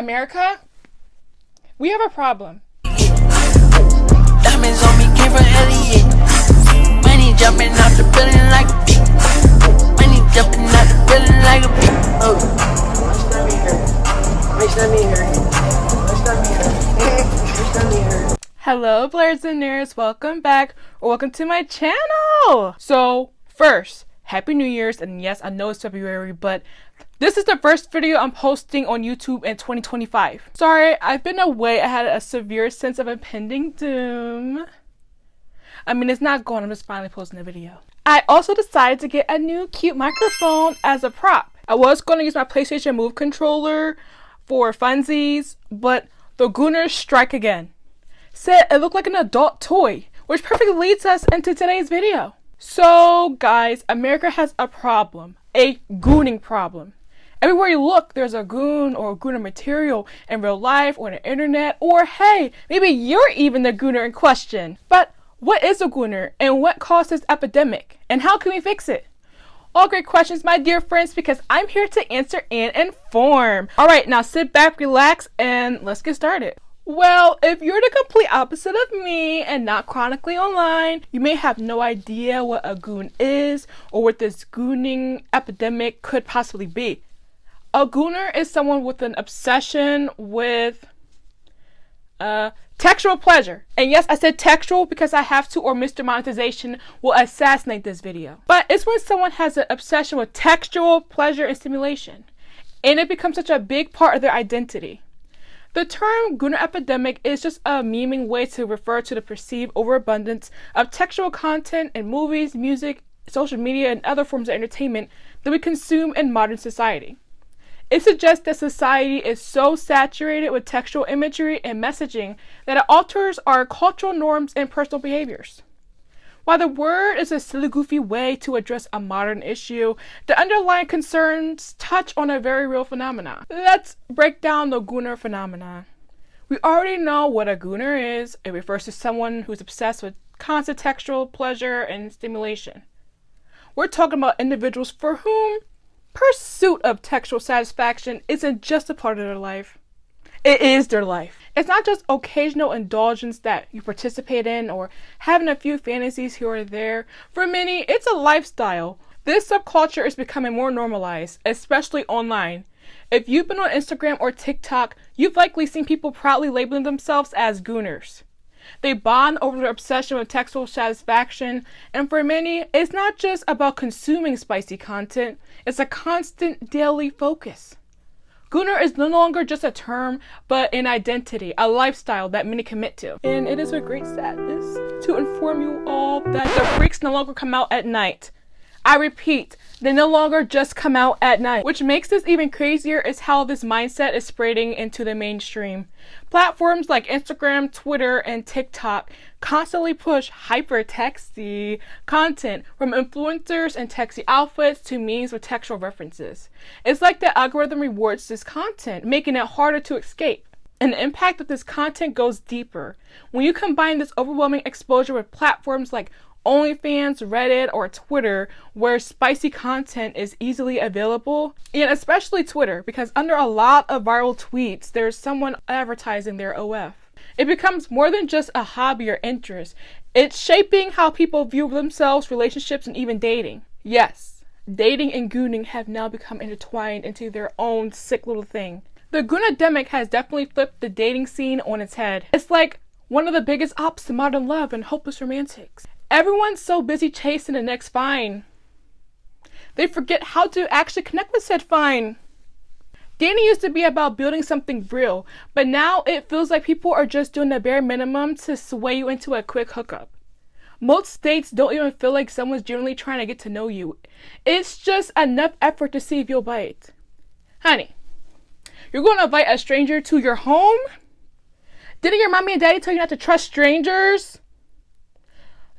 America, we have a problem. Diamonds on me came from Elliot. Money jumping out the building like a beat. Money jumping out the building like a beat. Oh, watch that me here. Watch that me here. Watch that me here. Hello, Blerds and Nerds. Welcome back, or welcome to my channel. So, first, Happy New Year's, and yes, I know it's February, but this is the first video I'm posting on YouTube in 2025. Sorry, I've been away. I had a severe sense of impending doom. I mean, it's not gone. I'm just finally posting a video. I also decided to get a new cute microphone as a prop. I was going to use my PlayStation Move controller for funsies, but the Gooners strike again. Said it looked like an adult toy, which perfectly leads us into today's video. So, guys, America has a problem. A gooning problem. Everywhere you look, there's a goon or gooner material in real life or on the internet, or hey, maybe you're even the gooner in question. But what is a gooner, and what caused this epidemic, and how can we fix it? All great questions, my dear friends, because I'm here to answer and inform. Alright, now sit back, relax, and let's get started. Well, if you're the complete opposite of me and not chronically online, you may have no idea what a goon is or what this gooning epidemic could possibly be. A gooner is someone with an obsession with textual pleasure. And yes, I said textual because I have to, or Mr. Monetization will assassinate this video. But it's when someone has an obsession with textual pleasure and stimulation, and it becomes such a big part of their identity. The term gooner epidemic is just a memeing way to refer to the perceived overabundance of textual content in movies, music, social media, and other forms of entertainment that we consume in modern society. It suggests that society is so saturated with textual imagery and messaging that it alters our cultural norms and personal behaviors. While the word is a silly, goofy way to address a modern issue, the underlying concerns touch on a very real phenomenon. Let's break down the gooner phenomenon. We already know what a gooner is. It refers to someone who's obsessed with constant textual pleasure and stimulation. We're talking about individuals for whom pursuit of textual satisfaction isn't just a part of their life. It is their life. It's not just occasional indulgence that you participate in or having a few fantasies here or there. For many, it's a lifestyle. This subculture is becoming more normalized, especially online. If you've been on Instagram or TikTok, you've likely seen people proudly labeling themselves as gooners. They bond over their obsession with textual satisfaction, and for many, it's not just about consuming spicy content, it's a constant daily focus. Gooner is no longer just a term, but an identity, a lifestyle that many commit to. And it is with great sadness to inform you all that the freaks no longer come out at night. I repeat, they no longer just come out at night. Which makes this even crazier is how this mindset is spreading into the mainstream. Platforms like Instagram, Twitter, and TikTok constantly push hyper-texty content, from influencers and texty outfits to memes with textual references. It's like the algorithm rewards this content, making it harder to escape. And the impact of this content goes deeper. When you combine this overwhelming exposure with platforms like OnlyFans, Reddit, or Twitter, where spicy content is easily available, and especially Twitter, because under a lot of viral tweets, there's someone advertising their OF. It becomes more than just a hobby or interest. It's shaping how people view themselves, relationships, and even dating. Yes, dating and gooning have now become intertwined into their own sick little thing. The Goonedemic has definitely flipped the dating scene on its head. It's like one of the biggest ops to modern love and hopeless romantics. Everyone's so busy chasing the next find, they forget how to actually connect with said find. Dating used to be about building something real, but now it feels like people are just doing the bare minimum to sway you into a quick hookup. Most dates don't even feel like someone's genuinely trying to get to know you. It's just enough effort to see if you'll bite. Honey, you're going to invite a stranger to your home? Didn't your mommy and daddy tell you not to trust strangers?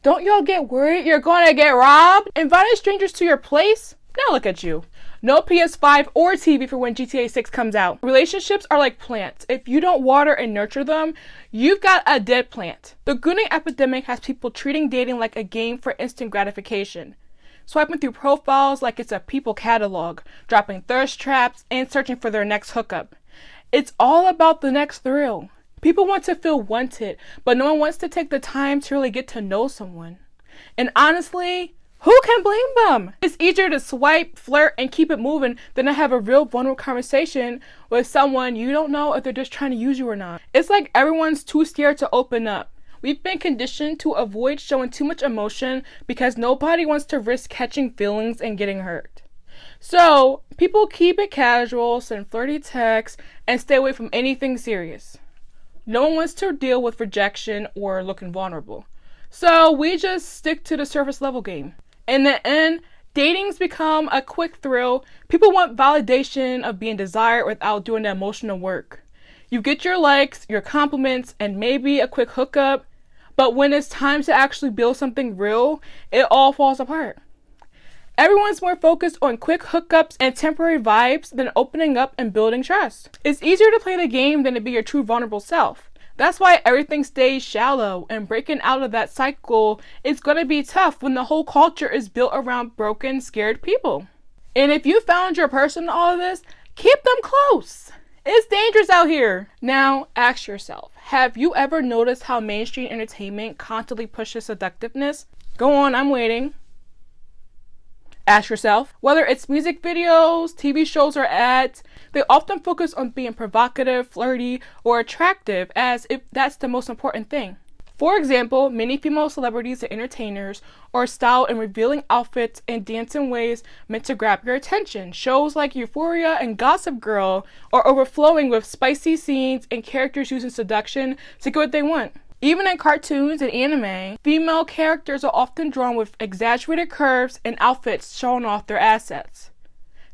Don't y'all get worried you're going to get robbed? Inviting strangers to your place? Now look at you. No PS5 or TV for when GTA 6 comes out. Relationships are like plants. If you don't water and nurture them, you've got a dead plant. The gooning epidemic has people treating dating like a game for instant gratification. Swiping through profiles like it's a people catalog, dropping thirst traps, and searching for their next hookup. It's all about the next thrill. People want to feel wanted, but no one wants to take the time to really get to know someone. And honestly, who can blame them? It's easier to swipe, flirt, and keep it moving than to have a real vulnerable conversation with someone you don't know if they're just trying to use you or not. It's like everyone's too scared to open up. We've been conditioned to avoid showing too much emotion because nobody wants to risk catching feelings and getting hurt. So people keep it casual, send flirty texts, and stay away from anything serious. No one wants to deal with rejection or looking vulnerable. So we just stick to the surface level game. In the end, dating's become a quick thrill. People want validation of being desired without doing the emotional work. You get your likes, your compliments, and maybe a quick hookup. But when it's time to actually build something real, it all falls apart. Everyone's more focused on quick hookups and temporary vibes than opening up and building trust. It's easier to play the game than to be your true vulnerable self. That's why everything stays shallow, and breaking out of that cycle is going to be tough when the whole culture is built around broken, scared people. And if you found your person in all of this, keep them close. It's dangerous out here. Now, ask yourself, have you ever noticed how mainstream entertainment constantly pushes seductiveness? Go on, I'm waiting. Ask yourself, whether it's music videos, TV shows, or ads, they often focus on being provocative, flirty, or attractive as if that's the most important thing. For example, many female celebrities and entertainers are styled in revealing outfits and dance in ways meant to grab your attention. Shows like Euphoria and Gossip Girl are overflowing with spicy scenes and characters using seduction to get what they want. Even in cartoons and anime, female characters are often drawn with exaggerated curves and outfits showing off their assets.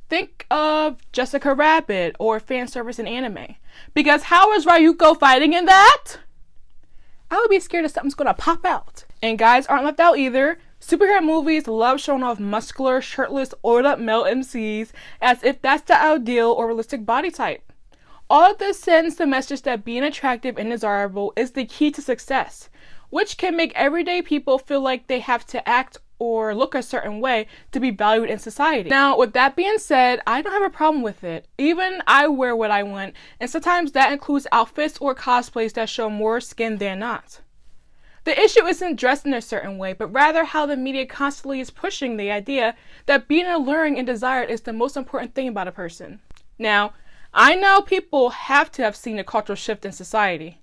Think of Jessica Rabbit or fan service in anime. Because how is Ryuko fighting in that? I would be scared that something's gonna pop out. And guys aren't left out either. Superhero movies love showing off muscular, shirtless, oiled up male MCs as if that's the ideal or realistic body type. All of this sends the message that being attractive and desirable is the key to success, which can make everyday people feel like they have to act or look a certain way to be valued in society. Now, with that being said, I don't have a problem with it. Even I wear what I want, and sometimes that includes outfits or cosplays that show more skin than not. The issue isn't dressed in a certain way, but rather how the media constantly is pushing the idea that being alluring and desired is the most important thing about a person. Now, I know people have to have seen a cultural shift in society.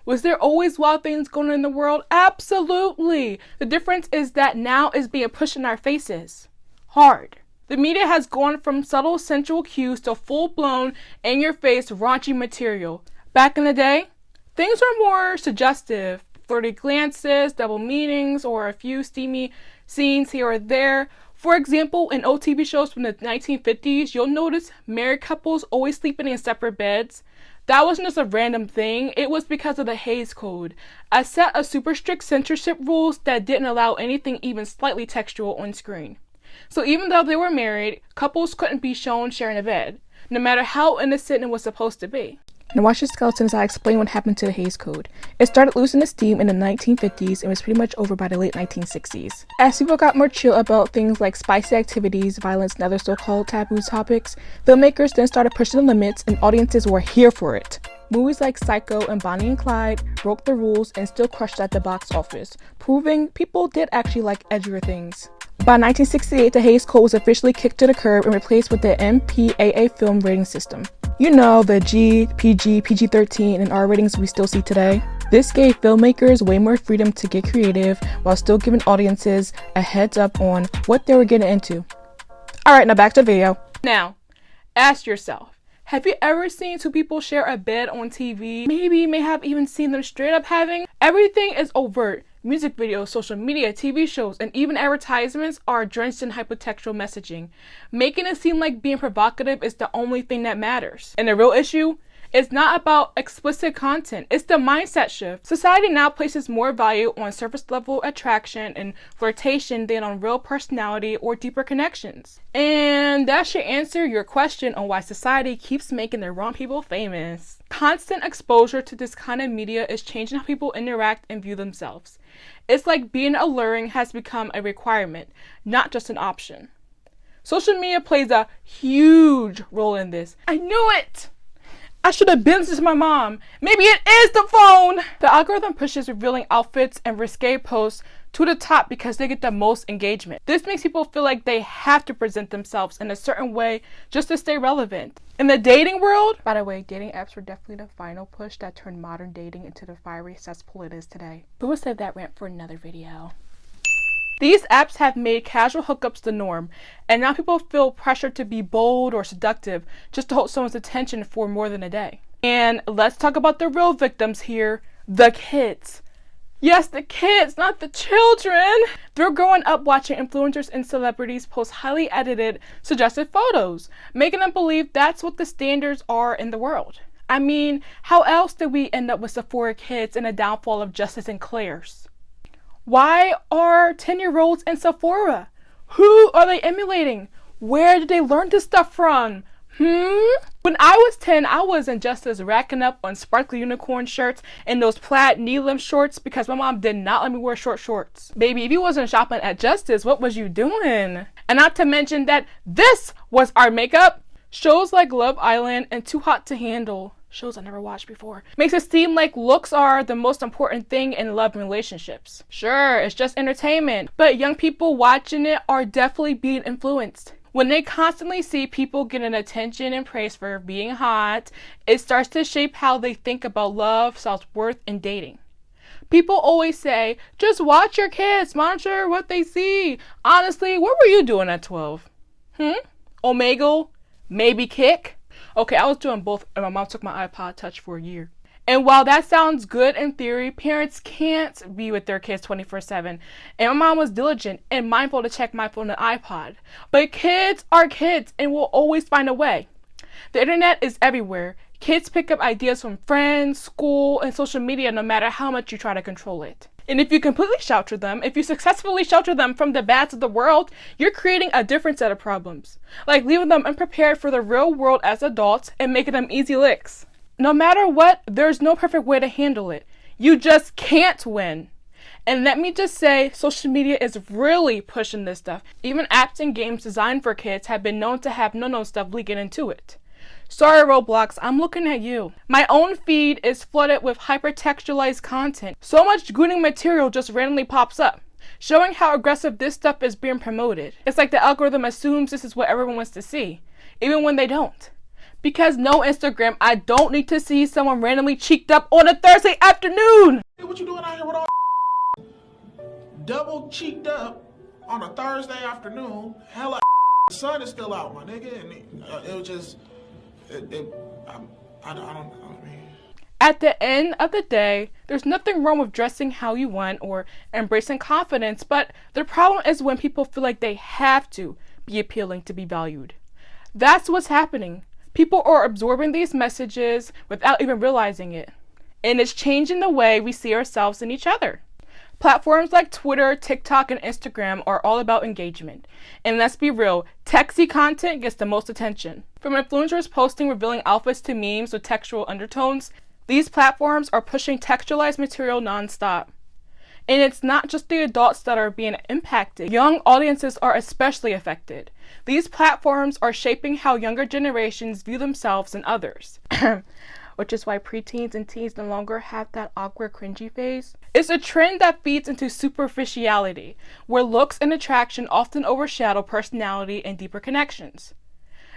Was there always wild things going on in the world? Absolutely. The difference is that now is being pushed in our faces. Hard. The media has gone from subtle sensual cues to full-blown, in-your-face, raunchy material. Back in the day, things were more suggestive. Flirty glances, double meanings, or a few steamy scenes here or there. For example, in old TV shows from the 1950s, you'll notice married couples always sleeping in separate beds. That wasn't just a random thing, it was because of the Hays Code, a set of super strict censorship rules that didn't allow anything even slightly textual on screen. So even though they were married, couples couldn't be shown sharing a bed, no matter how innocent it was supposed to be. Now watch the skeleton as I explain what happened to the Hays Code. It started losing its steam in the 1950s and was pretty much over by the late 1960s. As people got more chill about things like spicy activities, violence, and other so-called taboo topics, filmmakers then started pushing the limits and audiences were here for it. Movies like Psycho and Bonnie and Clyde broke the rules and still crushed at the box office, proving people did actually like edgier things. By 1968, the Hays Code was officially kicked to the curb and replaced with the MPAA film rating system. You know, the G, PG, PG-13, and R ratings we still see today. This gave filmmakers way more freedom to get creative while still giving audiences a heads up on what they were getting into. Alright, now back to the video. Now, ask yourself, have you ever seen two people share a bed on TV? Maybe you may have even seen them straight up having. Everything is overt. Music videos, social media, TV shows, and even advertisements are drenched in hypertextual messaging, making it seem like being provocative is the only thing that matters. And the real issue? It's not about explicit content, it's the mindset shift. Society now places more value on surface level attraction and flirtation than on real personality or deeper connections. And that should answer your question on why society keeps making the wrong people famous. Constant exposure to this kind of media is changing how people interact and view themselves. It's like being alluring has become a requirement, not just an option. Social media plays a huge role in this. I knew it! I should have been to my mom. Maybe it is the phone. The algorithm pushes revealing outfits and risque posts to the top because they get the most engagement. This makes people feel like they have to present themselves in a certain way just to stay relevant. In the dating world, by the way, dating apps were definitely the final push that turned modern dating into the fiery cesspool it is today. But we'll save that rant for another video. These apps have made casual hookups the norm, and now people feel pressured to be bold or seductive just to hold someone's attention for more than a day. And let's talk about the real victims here, the kids. Yes, the kids, not the children. They're growing up watching influencers and celebrities post highly edited, suggested photos, making them believe that's what the standards are in the world. I mean, how else did we end up with Sephora kids and a downfall of Justice and Claire's? Why are 10-year-olds in Sephora? Who are they emulating? Where did they learn this stuff from? When I was 10, I was in Justice racking up on sparkly unicorn shirts and those plaid knee-length shorts because my mom did not let me wear short shorts. Baby, if you wasn't shopping at Justice, what was you doing? And not to mention that this was our makeup. Shows like Love Island and Too Hot to Handle, shows I never watched before, makes it seem like looks are the most important thing in love and relationships. Sure, it's just entertainment, but young people watching it are definitely being influenced. When they constantly see people getting attention and praise for being hot, it starts to shape how they think about love, self-worth, and dating. People always say, just watch your kids, monitor what they see. Honestly, what were you doing at 12? Omegle? Maybe Kick? Okay, I was doing both, and my mom took my iPod Touch for a year. And while that sounds good in theory, parents can't be with their kids 24/7. And my mom was diligent and mindful to check my phone and iPod. But kids are kids and will always find a way. The internet is everywhere. Kids pick up ideas from friends, school, and social media no matter how much you try to control it. And if you completely shelter them, if you successfully shelter them from the bads of the world, you're creating a different set of problems. Like leaving them unprepared for the real world as adults and making them easy licks. No matter what, there's no perfect way to handle it. You just can't win. And let me just say, social media is really pushing this stuff. Even apps and games designed for kids have been known to have no-no stuff leaking into it. Sorry, Roblox, I'm looking at you. My own feed is flooded with hypertextualized content. So much gooning material just randomly pops up, showing how aggressive this stuff is being promoted. It's like the algorithm assumes this is what everyone wants to see, even when they don't. Because no Instagram, I don't need to see someone randomly cheeked up on a Thursday afternoon. Hey, what you doing out here with all double cheeked up on a Thursday afternoon? Hella the sun is still out, my nigga, and it was just... I mean. At the end of the day, there's nothing wrong with dressing how you want or embracing confidence, but the problem is when people feel like they have to be appealing to be valued. That's what's happening. People are absorbing these messages without even realizing it, and it's changing the way we see ourselves and each other. Platforms like Twitter, TikTok, and Instagram are all about engagement. And let's be real, texty content gets the most attention. From influencers posting revealing outfits to memes with textual undertones, these platforms are pushing textualized material nonstop. And it's not just the adults that are being impacted. Young audiences are especially affected. These platforms are shaping how younger generations view themselves and others. Which is why preteens and teens no longer have that awkward cringy phase. It's a trend that feeds into superficiality, where looks and attraction often overshadow personality and deeper connections.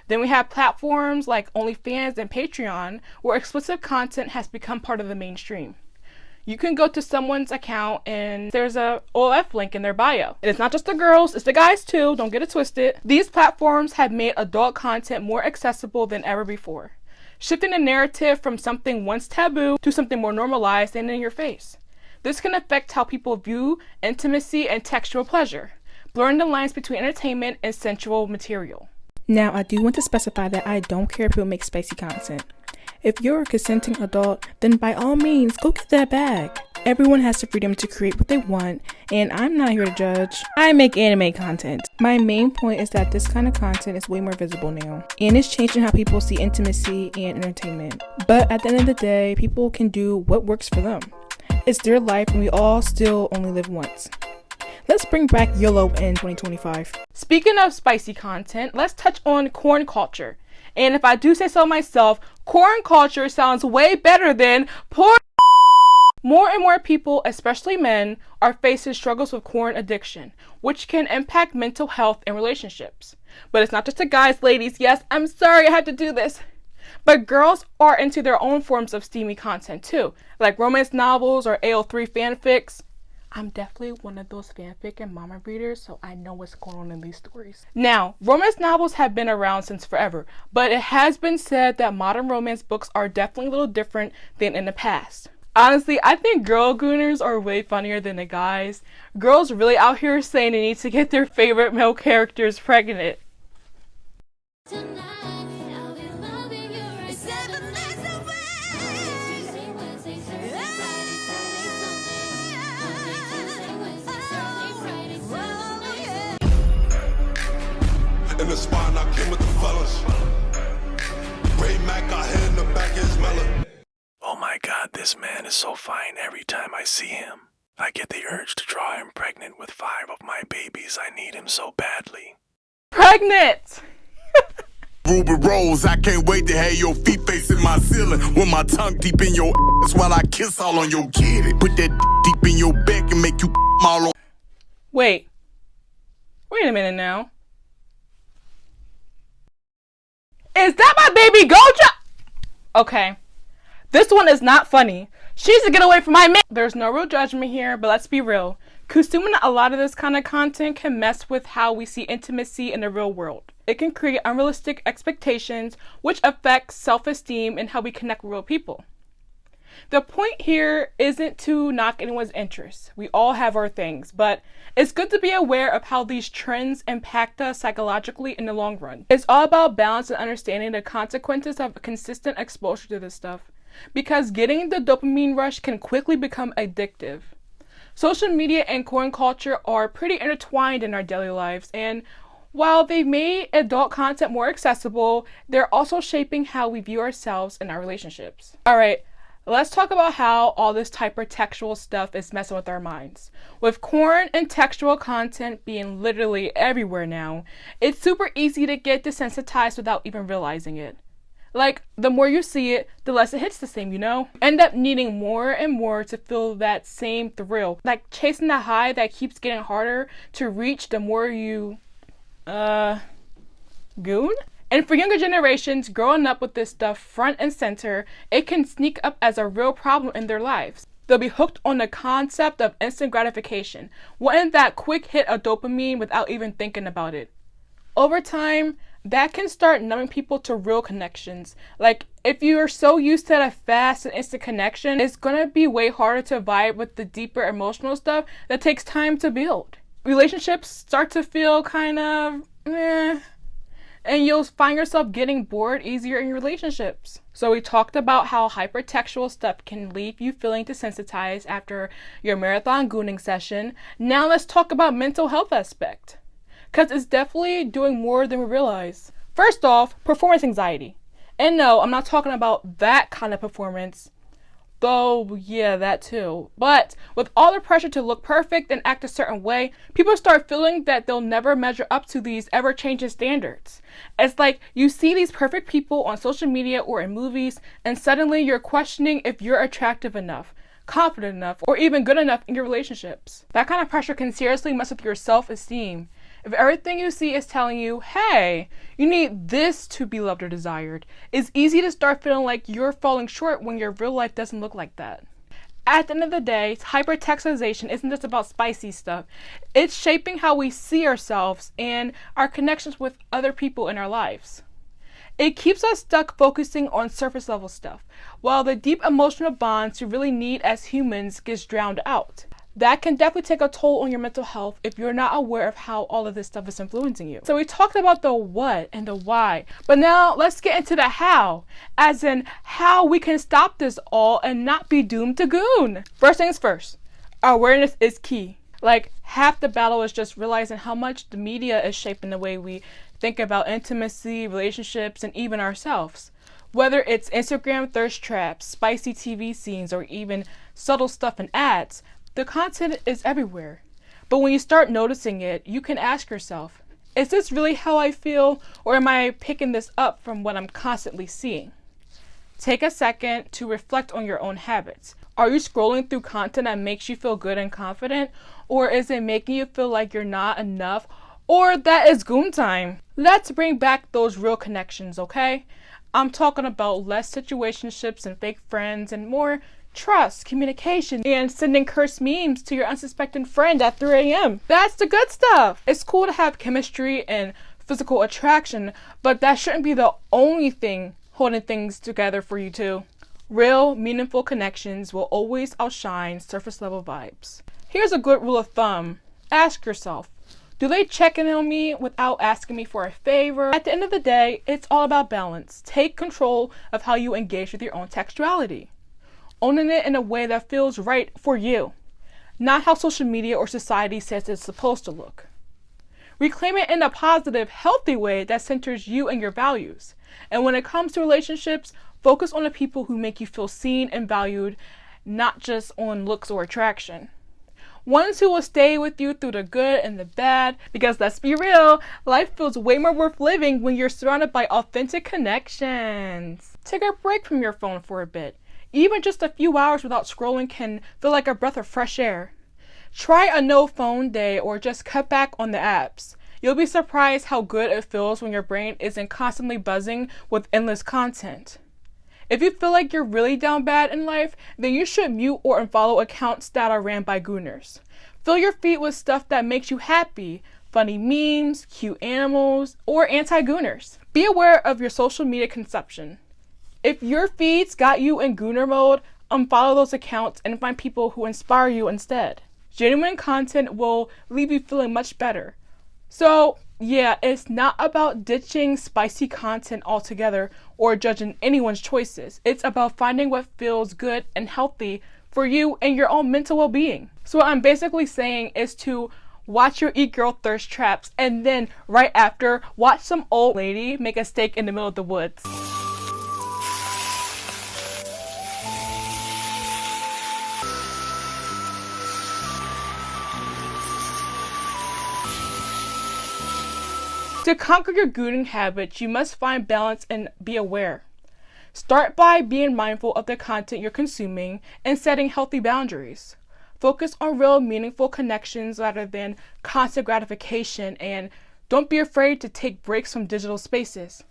Then we have platforms like OnlyFans and Patreon, where explicit content has become part of the mainstream. You can go to someone's account and there's a OF link in their bio. And it's not just the girls, it's the guys too, don't get it twisted. These platforms have made adult content more accessible than ever before, shifting the narrative from something once taboo to something more normalized and in your face. This can affect how people view intimacy and textual pleasure, blurring the lines between entertainment and sensual material. Now, I do want to specify that I don't care if people make spicy content. If you're a consenting adult, then by all means, go get that bag. Everyone has the freedom to create what they want, and I'm not here to judge. I make anime content. My main point is that this kind of content is way more visible now, and it's changing how people see intimacy and entertainment. But at the end of the day, people can do what works for them. It's their life, and we all still only live once. Let's bring back YOLO in 2025. Speaking of spicy content, let's touch on corn culture. And if I do say so myself, corn culture sounds way better than porn. More and more people, especially men, are facing struggles with corn addiction, which can impact mental health and relationships. But it's not just the guys, ladies. Yes, I'm sorry I had to do this. But girls are into their own forms of steamy content too, like romance novels or AO3 fanfics. I'm definitely one of those fanfic and mama readers, so I know what's going on in these stories. Now, romance novels have been around since forever, but it has been said that modern romance books are definitely a little different than in the past. Honestly, I think girl gooners are way funnier than the guys. Girls really out here saying they need to get their favorite male characters pregnant. In the spine, I came with the fellas. Ray Mac got hit in the back of his melon. Oh my god, this man is so fine. Every time I see him, I get the urge to draw him pregnant with 5 of my babies. I need him so badly. Pregnant! Ruby Rose, I can't wait to have your feet facing my ceiling with my tongue deep in your ass while I kiss all on your kitty. Put that deep in your back and make you all on. Wait a minute now. Is that my baby Goja? Okay. This one is not funny. She needs to get away from my man. There's no real judgment here, but let's be real. Consuming a lot of this kind of content can mess with how we see intimacy in the real world. It can create unrealistic expectations, which affects self-esteem and how we connect with real people. The point here isn't to knock anyone's interests. We all have our things, but it's good to be aware of how these trends impact us psychologically in the long run. It's all about balance and understanding the consequences of consistent exposure to this stuff, because getting the dopamine rush can quickly become addictive. Social media and corn culture are pretty intertwined in our daily lives, and while they've made adult content more accessible, they're also shaping how we view ourselves and our relationships. Alright, let's talk about how all this hypertextual stuff is messing with our minds. With corn and textual content being literally everywhere now, it's super easy to get desensitized without even realizing it. Like, the more you see it, the less it hits the same, you know? End up needing more and more to feel that same thrill. Like chasing the high that keeps getting harder to reach the more you, goon? And for younger generations, growing up with this stuff front and center, it can sneak up as a real problem in their lives. They'll be hooked on the concept of instant gratification, wanting that quick hit of dopamine without even thinking about it. Over time, that can start numbing people to real connections. Like, if you are so used to that fast and instant connection, it's gonna be way harder to vibe with the deeper emotional stuff that takes time to build. Relationships start to feel kind of and you'll find yourself getting bored easier in your relationships. So we talked about how hypertextual stuff can leave you feeling desensitized after your marathon gooning session. Now let's talk about mental health aspect, because it's definitely doing more than we realize. First off, performance anxiety. And no, I'm not talking about that kind of performance, though yeah, that too. But with all the pressure to look perfect and act a certain way, people start feeling that they'll never measure up to these ever-changing standards. It's like you see these perfect people on social media or in movies, and suddenly you're questioning if you're attractive enough, confident enough, or even good enough in your relationships. That kind of pressure can seriously mess with your self-esteem. If everything you see is telling you, hey, you need this to be loved or desired, it's easy to start feeling like you're falling short when your real life doesn't look like that. At the end of the day, hypertextualization isn't just about spicy stuff. It's shaping how we see ourselves and our connections with other people in our lives. It keeps us stuck focusing on surface level stuff, while the deep emotional bonds we really need as humans gets drowned out. That can definitely take a toll on your mental health if you're not aware of how all of this stuff is influencing you. So we talked about the what and the why, but now let's get into the how, as in how we can stop this all and not be doomed to goon. First things first, awareness is key. Like, half the battle is just realizing how much the media is shaping the way we think about intimacy, relationships, and even ourselves. Whether it's Instagram thirst traps, spicy TV scenes, or even subtle stuff in ads, the content is everywhere. But when you start noticing it, you can ask yourself, Is this really how I feel, or am I picking this up from what I'm constantly seeing? Take a second to reflect on your own habits. Are you scrolling through content that makes you feel good and confident, or is it making you feel like you're not enough, or that it's goon time? Let's bring back those real connections, okay? I'm talking about less situationships and fake friends and more trust, communication, and sending cursed memes to your unsuspecting friend at 3 a.m. That's the good stuff. It's cool to have chemistry and physical attraction, but that shouldn't be the only thing holding things together for you two. Real, meaningful connections will always outshine surface level vibes. Here's a good rule of thumb. Ask yourself, do they check in on me without asking me for a favor? At the end of the day, it's all about balance. Take control of how you engage with your own textuality. Owning it in a way that feels right for you, not how social media or society says it's supposed to look. Reclaim it in a positive, healthy way that centers you and your values. And when it comes to relationships, focus on the people who make you feel seen and valued, not just on looks or attraction. Ones who will stay with you through the good and the bad, because let's be real, life feels way more worth living when you're surrounded by authentic connections. Take a break from your phone for a bit. Even just a few hours without scrolling can feel like a breath of fresh air. Try a no phone day or just cut back on the apps. You'll be surprised how good it feels when your brain isn't constantly buzzing with endless content. If you feel like you're really down bad in life, then you should mute or unfollow accounts that are ran by gooners. Fill your feed with stuff that makes you happy, funny memes, cute animals, or anti-gooners. Be aware of your social media consumption. If your feeds got you in gooner mode, unfollow those accounts and find people who inspire you instead. Genuine content will leave you feeling much better. So, yeah, it's not about ditching spicy content altogether or judging anyone's choices. It's about finding what feels good and healthy for you and your own mental well-being. So what I'm basically saying is to watch your Eat Girl thirst traps and then right after, watch some old lady make a steak in the middle of the woods. To conquer your gooning habits, you must find balance and be aware. Start by being mindful of the content you're consuming and setting healthy boundaries. Focus on real, meaningful connections rather than constant gratification, and don't be afraid to take breaks from digital spaces.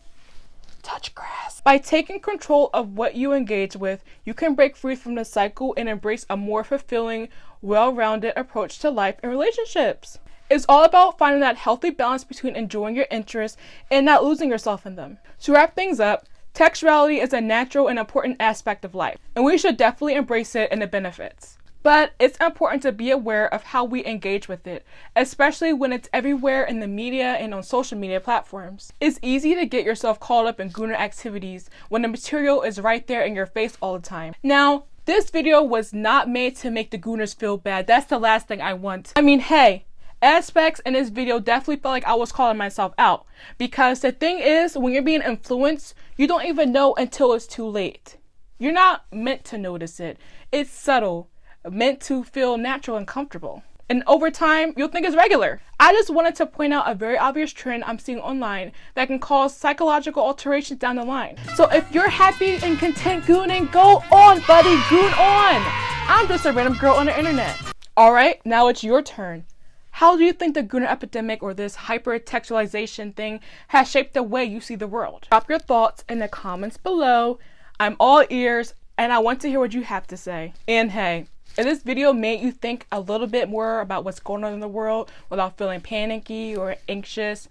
Touch grass. By taking control of what you engage with, you can break free from the cycle and embrace a more fulfilling, well-rounded approach to life and relationships. It's all about finding that healthy balance between enjoying your interests and not losing yourself in them. To wrap things up, textuality is a natural and important aspect of life, and we should definitely embrace it and the benefits. But it's important to be aware of how we engage with it, especially when it's everywhere in the media and on social media platforms. It's easy to get yourself caught up in gooner activities when the material is right there in your face all the time. Now, this video was not made to make the gooners feel bad. That's the last thing I want. I mean, hey, aspects in this video definitely felt like I was calling myself out, because the thing is, when you're being influenced, you don't even know until it's too late. You're not meant to notice it. It's subtle, meant to feel natural and comfortable. And over time, you'll think it's regular. I just wanted to point out a very obvious trend I'm seeing online that can cause psychological alterations down the line. So if you're happy and content gooning, go on, buddy, goon on. I'm just a random girl on the internet. All right, now it's your turn. How do you think the gooner epidemic or this hyper-textualization thing has shaped the way you see the world? Drop your thoughts in the comments below. I'm all ears and I want to hear what you have to say. And hey, if this video made you think a little bit more about what's going on in the world without feeling panicky or anxious,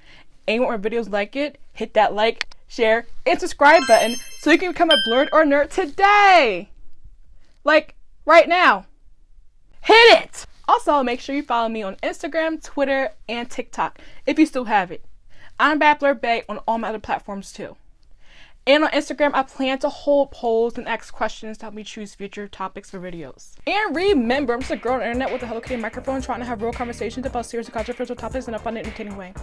and you want more videos like it, hit that like, share, and subscribe button so you can become a blerd or nerd today. Like, right now. Hit it! Also, make sure you follow me on Instagram, Twitter, and TikTok, if you still have it. I'm BadBlerdBae on all my other platforms too. And on Instagram, I plan to hold polls and ask questions to help me choose future topics for videos. And remember, I'm just a girl on the internet with a Hello Kitty microphone trying to have real conversations about serious and controversial topics in a fun and entertaining way.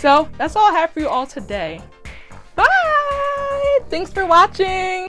So, that's all I have for you all today. Bye! Thanks for watching!